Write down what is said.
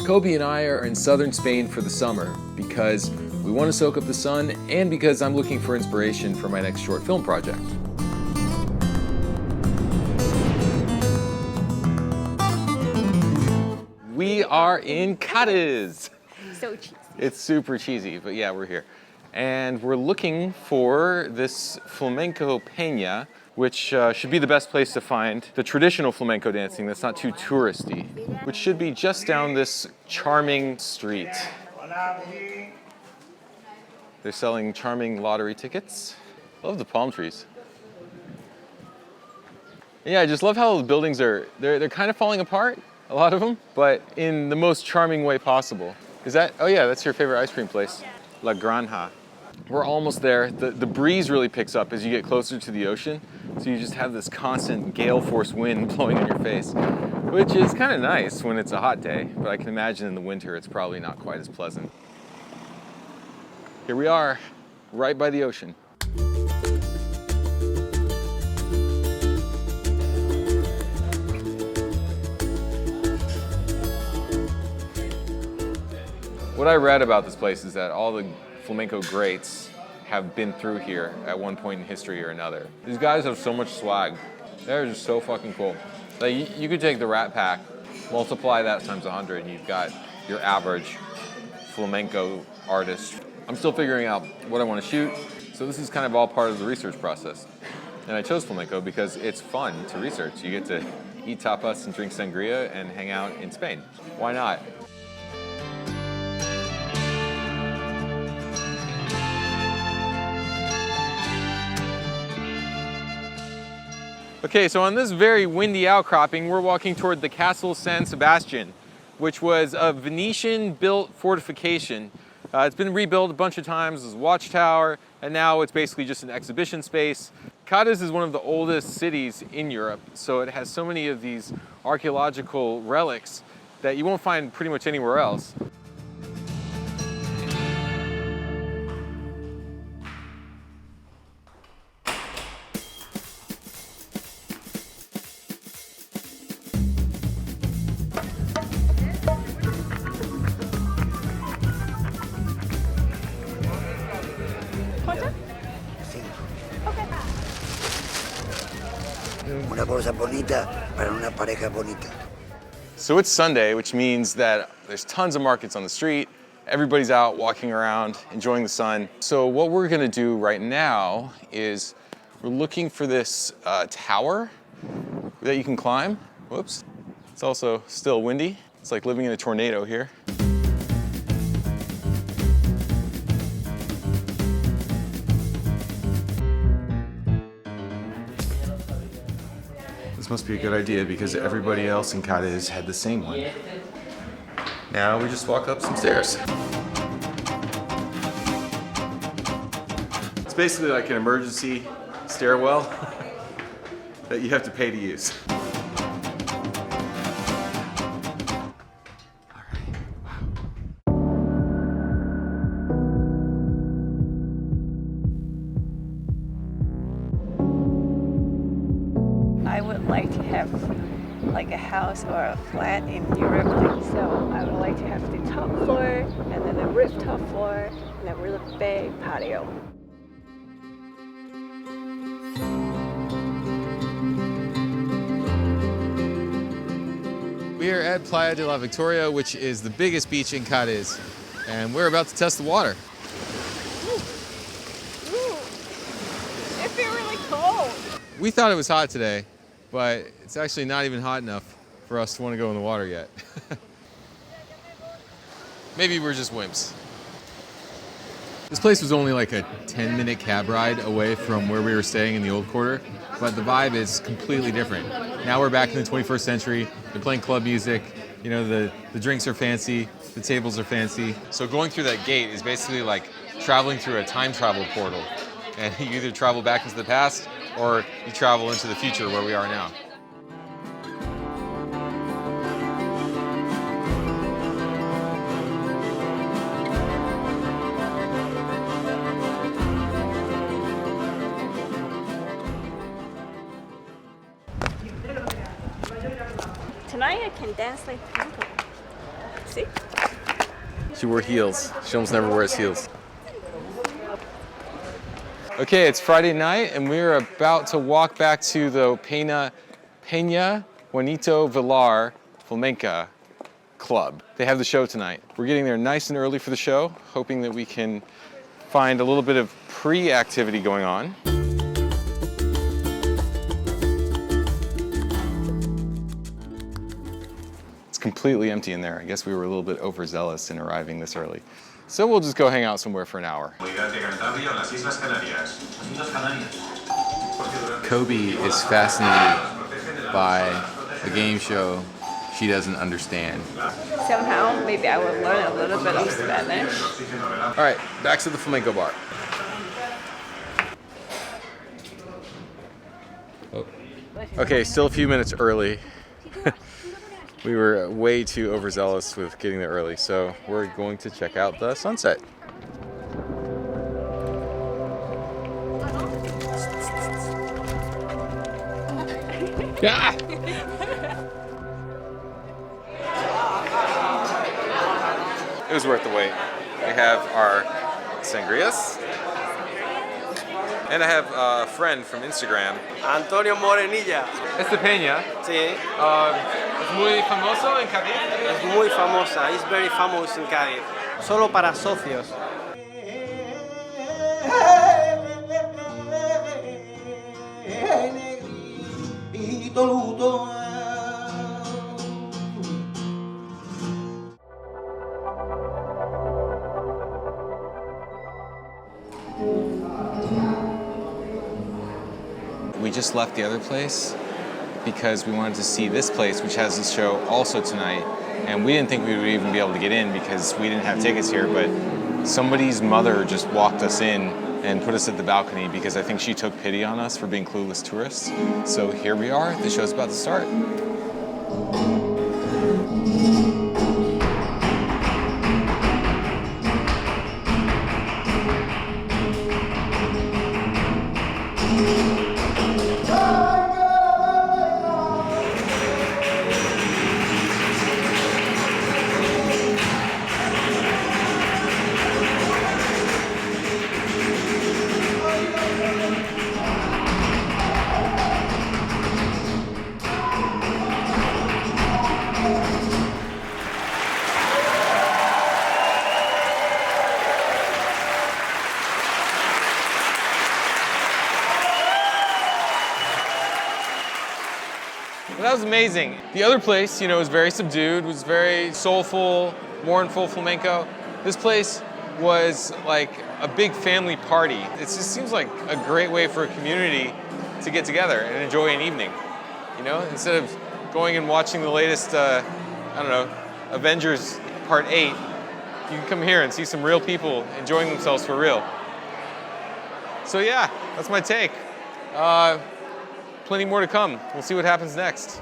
Kobe and I are in southern Spain for the summer because we want to soak up the sun and because I'm looking for inspiration for my next short film project. We are in Cadiz. So cheesy. It's super cheesy, but yeah, we're here. And we're looking for this flamenco peña, which should be the best place to find the traditional flamenco dancing that's not too touristy, which should be just down this charming street. They're selling charming lottery tickets. Love the palm trees. Yeah, I just love how the buildings they're kind of falling apart, a lot of them, but in the most charming way possible. Is that, oh yeah, that's your favorite ice cream place, La Granja. We're almost there. The breeze really picks up as you get closer to the ocean, so you just have this constant gale force wind blowing in your face, which is kind of nice when it's a hot day, but I can imagine in the winter it's probably not quite as pleasant. Here we are, right by the ocean. What I read about this place is that all the flamenco greats have been through here at one point in history or another. These guys have so much swag. They're just so fucking cool. Like you could take the Rat Pack, multiply that times 100, and you've got your average flamenco artist. I'm still figuring out what I want to shoot, so this is kind of all part of the research process. And I chose flamenco because it's fun to research. You get to eat tapas and drink sangria and hang out in Spain. Why not? Okay, so on this very windy outcropping, we're walking toward the Castle San Sebastian, which was a Venetian-built fortification. It's been rebuilt a bunch of times as a watchtower, and now it's basically just an exhibition space. Cadiz is one of the oldest cities in Europe, so it has so many of these archaeological relics that you won't find pretty much anywhere else. Una cosa bonita para una pareja bonita. So it's Sunday, which means that there's tons of markets on the street. Everybody's out walking around, enjoying the sun. So what we're gonna do right now is we're looking for this tower that you can climb. Whoops. It's also still windy. It's like living in a tornado here. This must be a good idea because everybody else in Cadiz had the same one. Now we just walk up some stairs. It's basically like an emergency stairwell that you have to pay to use. I would like to have like a house or a flat in Europe, so I would like to have the top floor and then the rooftop floor and a really big patio. We are at Playa de la Victoria, which is the biggest beach in Cadiz, and we're about to test the water. Ooh. It feels really cold. We thought it was hot today, but it's actually not even hot enough for us to want to go in the water yet. Maybe we're just wimps. This place was only like a 10-minute cab ride away from where we were staying in the old quarter, but the vibe is completely different. Now we're back in the 21st century. They're playing club music. You know, the drinks are fancy, the tables are fancy. So going through that gate is basically like traveling through a time travel portal. And you either travel back into the past or you travel into the future where we are now. Tonight I can dance like flamenco. See? She wore heels. She almost never wears heels. Okay, it's Friday night, and we're about to walk back to the Peña Juanito Villar Flamenca Club. They have the show tonight. We're getting there nice and early for the show, hoping that we can find a little bit of pre-activity going on. It's completely empty in there. I guess we were a little bit overzealous in arriving this early. So we'll just go hang out somewhere for an hour. Kobe is fascinated by a game show she doesn't understand. Somehow, maybe I will learn a little bit of Spanish. All right, back to the flamenco bar. Okay, still a few minutes early. We were way too overzealous with getting there early, so we're going to check out the sunset. Yeah. It was worth the wait. We have our sangrias. And I have a friend from Instagram. Antonio Morenilla. Este Peña. Sí, Es muy famoso en Cadiz. es muy famosa. It's very famous in Cadiz. Solo para socios. We just left the other place because we wanted to see this place, which has this show also tonight. And we didn't think we would even be able to get in because we didn't have tickets here, but somebody's mother just walked us in and put us at the balcony because I think she took pity on us for being clueless tourists. So here we are, the show's about to start. Well, that was amazing. The other place, you know, was very subdued, was very soulful, mournful flamenco. This place was like a big family party. It just seems like a great way for a community to get together and enjoy an evening. You know, instead of going and watching the latest, I don't know, Avengers Part 8, you can come here and see some real people enjoying themselves for real. So yeah, that's my take. Plenty more to come. We'll see what happens next.